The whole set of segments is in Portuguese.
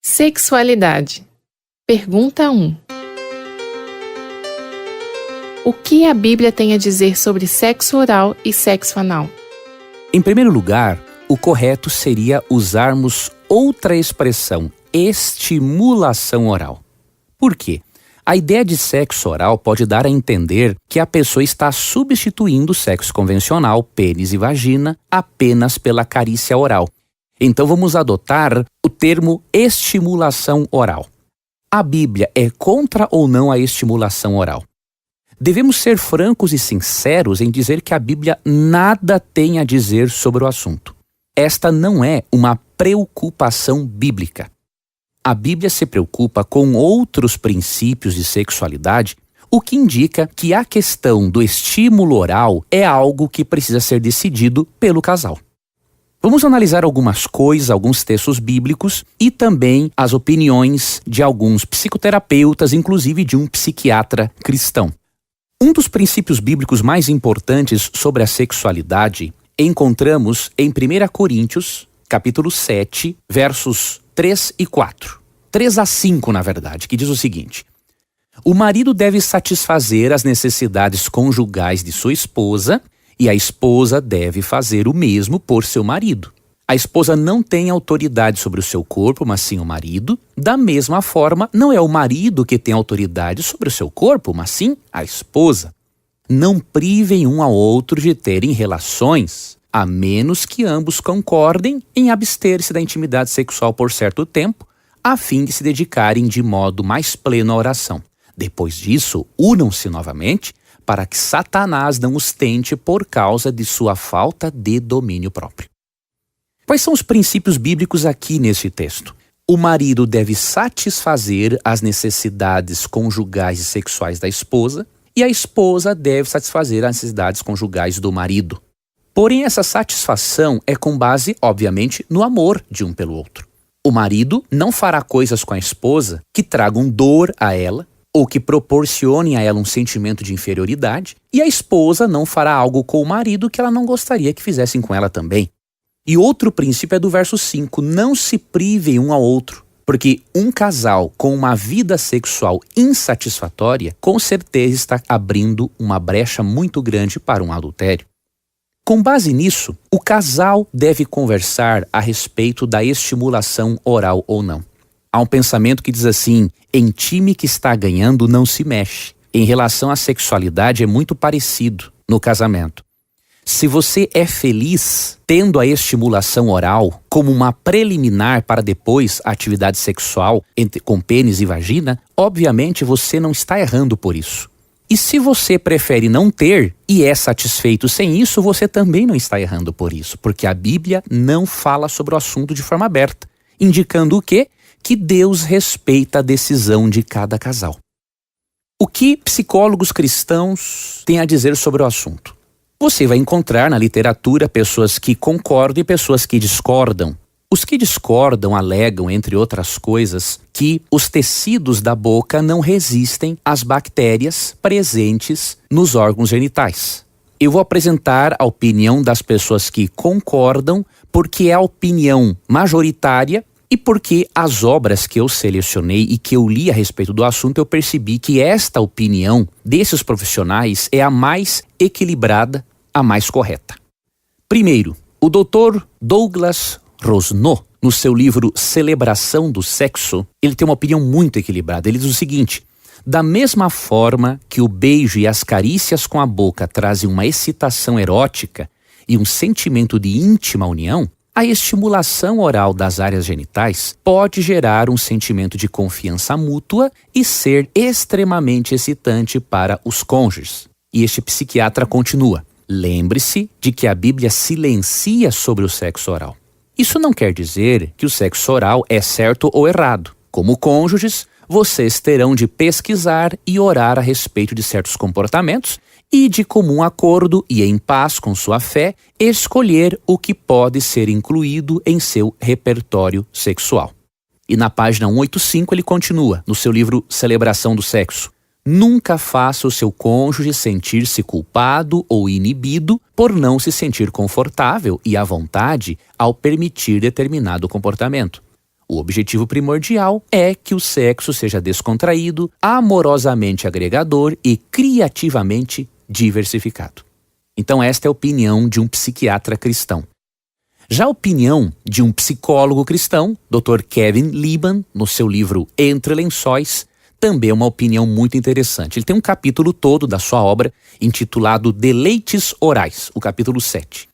Sexualidade. Pergunta 1. O que a Bíblia tem a dizer sobre sexo oral e sexo anal? Em primeiro lugar, o correto seria usarmos outra expressão, estimulação oral. Por quê? A ideia de sexo oral pode dar a entender que a pessoa está substituindo o sexo convencional, pênis e vagina, apenas pela carícia oral. Então vamos adotar o termo estimulação oral. A Bíblia é contra ou não a estimulação oral? Devemos ser francos e sinceros em dizer que a Bíblia nada tem a dizer sobre o assunto. Esta não é uma preocupação bíblica. A Bíblia se preocupa com outros princípios de sexualidade, o que indica que a questão do estímulo oral é algo que precisa ser decidido pelo casal. Vamos analisar algumas coisas, alguns textos bíblicos e também as opiniões de alguns psicoterapeutas, inclusive de um psiquiatra cristão. Um dos princípios bíblicos mais importantes sobre a sexualidade encontramos em 1 Coríntios, capítulo 7, versos 3 e 4. 3 a 5, na verdade, que diz o seguinte: o marido deve satisfazer as necessidades conjugais de sua esposa e a esposa deve fazer o mesmo por seu marido. A esposa não tem autoridade sobre o seu corpo, mas sim o marido. Da mesma forma, não é o marido que tem autoridade sobre o seu corpo, mas sim a esposa. Não privem um ao outro de terem relações, a menos que ambos concordem em abster-se da intimidade sexual por certo tempo, a fim de se dedicarem de modo mais pleno à oração. Depois disso, unam-se novamente, para que Satanás não os tente por causa de sua falta de domínio próprio. Quais são os princípios bíblicos aqui neste texto? O marido deve satisfazer as necessidades conjugais e sexuais da esposa, e a esposa deve satisfazer as necessidades conjugais do marido. Porém, essa satisfação é com base, obviamente, no amor de um pelo outro. O marido não fará coisas com a esposa que tragam dor a ela, ou que proporcionem a ela um sentimento de inferioridade, e a esposa não fará algo com o marido que ela não gostaria que fizessem com ela também. E outro princípio é do verso 5, não se privem um ao outro, porque um casal com uma vida sexual insatisfatória, com certeza está abrindo uma brecha muito grande para um adultério. Com base nisso, o casal deve conversar a respeito da estimulação oral ou não. Há um pensamento que diz assim: em time que está ganhando não se mexe. Em relação à sexualidade é muito parecido no casamento. Se você é feliz tendo a estimulação oral como uma preliminar para depois a atividade sexual com pênis e vagina, obviamente você não está errando por isso. E se você prefere não ter e é satisfeito sem isso, você também não está errando por isso, porque a Bíblia não fala sobre o assunto de forma aberta, indicando o quê? Que Deus respeita a decisão de cada casal. O que psicólogos cristãos têm a dizer sobre o assunto? Você vai encontrar na literatura pessoas que concordam e pessoas que discordam. Os que discordam alegam, entre outras coisas, que os tecidos da boca não resistem às bactérias presentes nos órgãos genitais. Eu vou apresentar a opinião das pessoas que concordam, porque é a opinião majoritária e porque as obras que eu selecionei e que eu li a respeito do assunto, eu percebi que esta opinião desses profissionais é a mais equilibrada, a mais correta. Primeiro, o Dr. Douglas Rosno, no seu livro Celebração do Sexo, ele tem uma opinião muito equilibrada. Ele diz o seguinte: da mesma forma que o beijo e as carícias com a boca trazem uma excitação erótica e um sentimento de íntima união, a estimulação oral das áreas genitais pode gerar um sentimento de confiança mútua e ser extremamente excitante para os cônjuges. E este psiquiatra continua: lembre-se de que a Bíblia silencia sobre o sexo oral. Isso não quer dizer que o sexo oral é certo ou errado. Como cônjuges, vocês terão de pesquisar e orar a respeito de certos comportamentos e, de comum acordo e em paz com sua fé, escolher o que pode ser incluído em seu repertório sexual. E na página 185 ele continua, no seu livro Celebração do Sexo: nunca faça o seu cônjuge sentir-se culpado ou inibido por não se sentir confortável e à vontade ao permitir determinado comportamento. O objetivo primordial é que o sexo seja descontraído, amorosamente agregador e criativamente diversificado. Então esta é a opinião de um psiquiatra cristão. Já a opinião de um psicólogo cristão, Dr. Kevin Liban, no seu livro Entre Lençóis, também é uma opinião muito interessante. Ele tem um capítulo todo da sua obra intitulado Deleites Orais, o capítulo 7.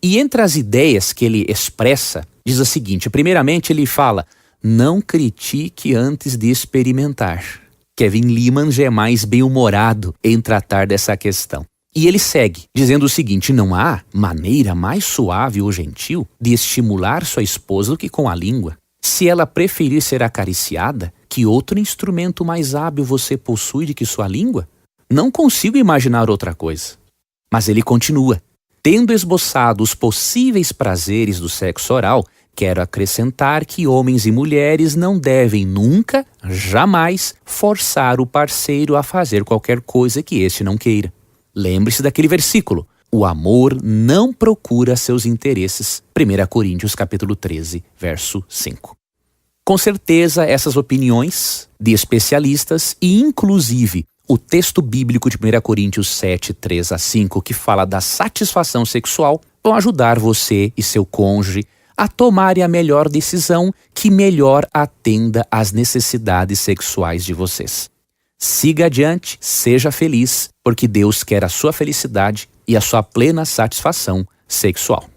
E entre as ideias que ele expressa, diz a seguinte: primeiramente ele fala, não critique antes de experimentar. Kevin Liban já é mais bem-humorado em tratar dessa questão. E ele segue, dizendo o seguinte: não há maneira mais suave ou gentil de estimular sua esposa do que com a língua. Se ela preferir ser acariciada, que outro instrumento mais hábil você possui do que sua língua? Não consigo imaginar outra coisa. Mas ele continua. Tendo esboçado os possíveis prazeres do sexo oral, quero acrescentar que homens e mulheres não devem nunca, jamais, forçar o parceiro a fazer qualquer coisa que este não queira. Lembre-se daquele versículo. O amor não procura seus interesses. 1 Coríntios capítulo 13, verso 5. Com certeza, essas opiniões de especialistas e, inclusive, o texto bíblico de 1 Coríntios 7, 3 a 5, que fala da satisfação sexual, vão ajudar você e seu cônjuge a tomarem a melhor decisão que melhor atenda às necessidades sexuais de vocês. Siga adiante, seja feliz, porque Deus quer a sua felicidade e a sua plena satisfação sexual.